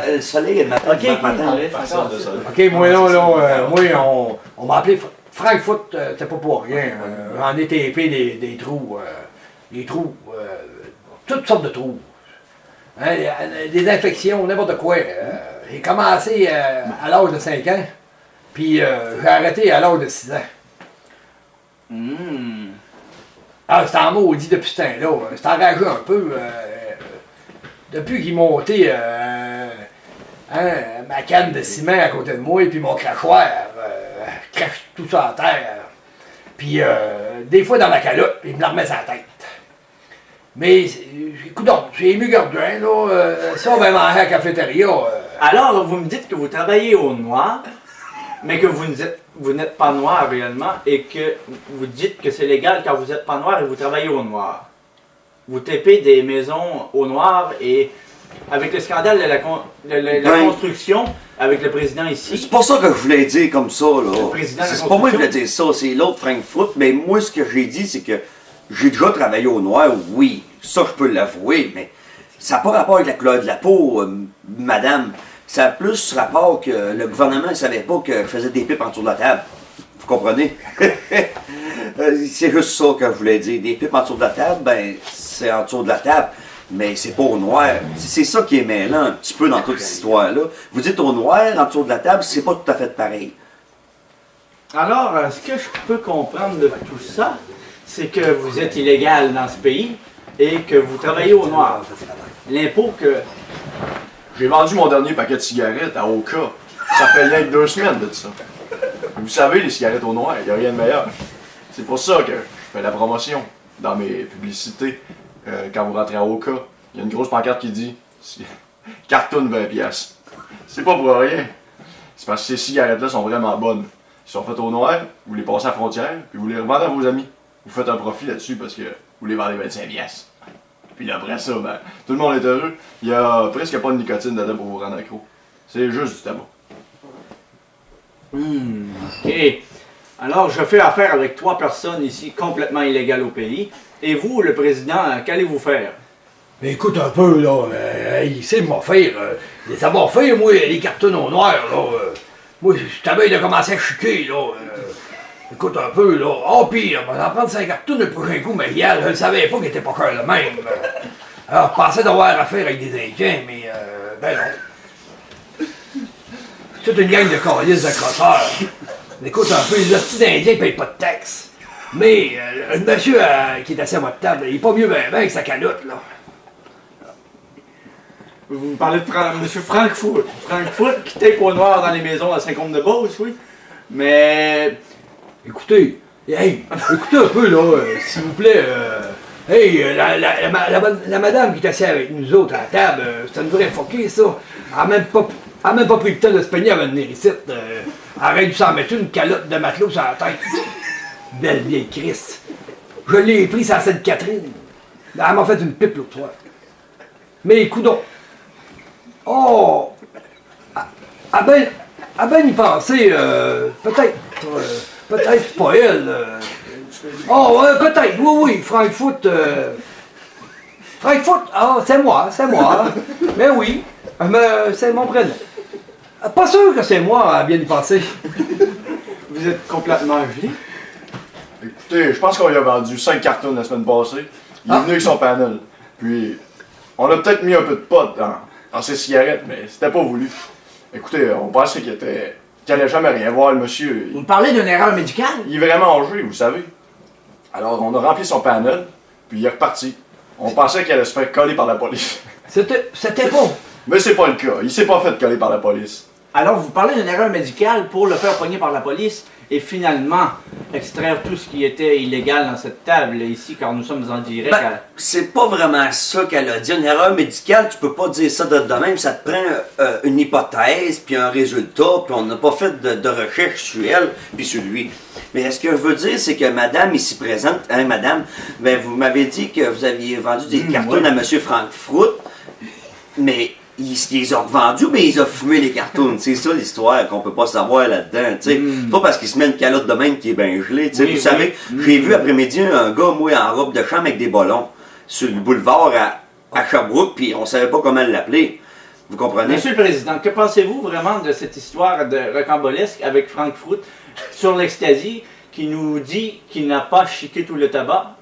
le soleil le matin. Ok, matin. OK, moi là, moi, on m'a appelé Frankfurt, c'était pas pour rien. En ETP, des trous. Des trous. Toutes sortes de trous. Hein, des infections, n'importe quoi. J'ai commencé à l'âge de 5 ans, puis j'ai arrêté à l'âge de 6 ans. Ah, c'était en maudit depuis ce temps-là. C'était enragé un peu. Depuis qu'il montait ma canne de ciment à côté de moi, et puis mon crachoir, crache tout ça à terre. Puis des fois dans ma calotte, il me la remet sur la tête. Mais, écoute donc, j'ai ému gardien, là. Si on va manger à la cafétéria. Alors, vous me dites que vous travaillez au noir, mais que vous n'êtes pas noir réellement, et que vous dites que c'est légal car vous n'êtes pas noir et vous travaillez au noir. Vous tapez des maisons au noir et avec le scandale de la construction, avec le président ici. C'est pas ça que je voulais dire comme ça, là. Le président de la C'est pas moi qui voulais construction. dire ça, c'est l'autre Frankfurt. Mais moi, ce que j'ai dit, c'est que j'ai déjà travaillé au noir, oui. Ça, je peux l'avouer, mais ça n'a pas rapport avec la couleur de la peau, madame. Ça a plus rapport que le gouvernement ne savait pas que je faisais des pipes en dessous de la table. Vous comprenez? C'est juste ça que je voulais dire. Des pipes en dessous de la table, ben, c'est en dessous de la table. Mais c'est pas au noir. C'est ça qui est mêlant un petit peu dans toute cette histoire-là. Vous dites au noir, en dessous de la table, c'est pas tout à fait pareil. Alors, ce que je peux comprendre de tout ça, c'est que vous êtes illégal dans ce pays et que vous travaillez au noir. L'impôt que... J'ai vendu mon dernier paquet de cigarettes à Oka. Ça fait rien que 2 semaines de ça. Vous savez, les cigarettes au noir, il n'y a rien de meilleur. C'est pour ça que je fais la promotion dans mes publicités quand vous rentrez à Oka. Il y a une grosse pancarte qui dit « Cartoon 20$. » C'est pas pour rien. C'est parce que ces cigarettes-là sont vraiment bonnes. Ils sont faites au noir, vous les passez à la frontière, puis vous les revendez à vos amis. Vous faites un profit là-dessus parce que vous les vendez 25$. Puis après ça, ben, tout le monde est heureux. Il y a presque pas de nicotine dedans pour vous rendre accro. C'est juste du tabac. OK. Alors, je fais affaire avec 3 personnes ici complètement illégales au pays. Et vous, le président, qu'allez-vous faire? Mais écoute un peu, là. Il sait m'en faire. Ça m'a fait, moi, les cartons au noir, là. Moi, je suis à veille de commencer à chiquer, là. Écoute un peu, là. Oh, pire, on va en prendre 5 cartons le prochain coup, mais hier, je ne savais pas qu'il était pas cher le même. Alors, je pensais d'avoir affaire avec des Indiens, mais ben non. C'est toute une gang de calices de crosseurs. Écoute un peu, les hosties d'Indiens ne payent pas de taxes. Mais le monsieur qui est assis à votre table, il est pas mieux ben avec sa calotte, là. Vous me parlez de M. Frankfurt. Frankfurt qui tape au noir dans les maisons à Saint-Côme-de-Beauce, oui. Mais... Écoutez, écoutez un peu, là, s'il vous plaît. La madame qui est assise avec nous autres à la table, c'est une vraie fuckée, ça. Elle n'a même pas pris le temps de se peigner avant de venir ici. Elle aurait dû s'en mettre une calotte de matelot sur la tête. Belle vieille Christ. Je l'ai pris sur la Sainte-Catherine. Elle m'a fait une pipe l'autre soir. Mais coudonc. Oh! À ben y penser, peut-être. Peut-être pas elle. Oh, ouais, peut-être, oui, Frankfurt. Frankfurt, ah, c'est moi. Mais oui, c'est mon prénom. Pas sûr que c'est moi à bien y penser. Vous êtes complètement gelé. Écoutez, je pense qu'on lui a vendu 5 cartons la semaine passée. Il est venu avec son panel. Puis, on a peut-être mis un peu de pot dans ses cigarettes, mais c'était pas voulu. Écoutez, on pensait qu'il allait jamais rien voir, le monsieur. Vous me parlez d'une erreur médicale? Il est vraiment enjoué, vous savez. Alors, on a rempli son panel, puis il est reparti. On pensait qu'il allait se faire coller par la police. C'était bon. Mais c'est pas le cas. Il s'est pas fait coller par la police. Alors, vous parlez d'une erreur médicale pour le faire pogner par la police et finalement extraire tout ce qui était illégal dans cette table ici, car nous sommes en direct. Ben, c'est pas vraiment ça qu'elle a dit. Une erreur médicale, tu peux pas dire ça de même. Ça te prend une hypothèse, puis un résultat, puis on n'a pas fait de recherche sur elle, puis sur lui. Mais ce que je veux dire, c'est que madame ici présente, hein, madame, ben, vous m'avez dit que vous aviez vendu des cartons à monsieur Frankfurt, mais il les a revendus, mais il a fumé les cartons. C'est ça l'histoire qu'on peut pas savoir là-dedans. C'est pas parce qu'il se met une calotte de même qui est bien gelée. Vous savez, j'ai vu après-midi un gars, moi, en robe de chambre avec des ballons sur le boulevard à Sherbrooke, puis on savait pas comment l'appeler. Vous comprenez? Monsieur le Président, que pensez-vous vraiment de cette histoire de rocambolesque avec Frank Fruit sur l'ecstasy qui nous dit qu'il n'a pas chiqué tout le tabac?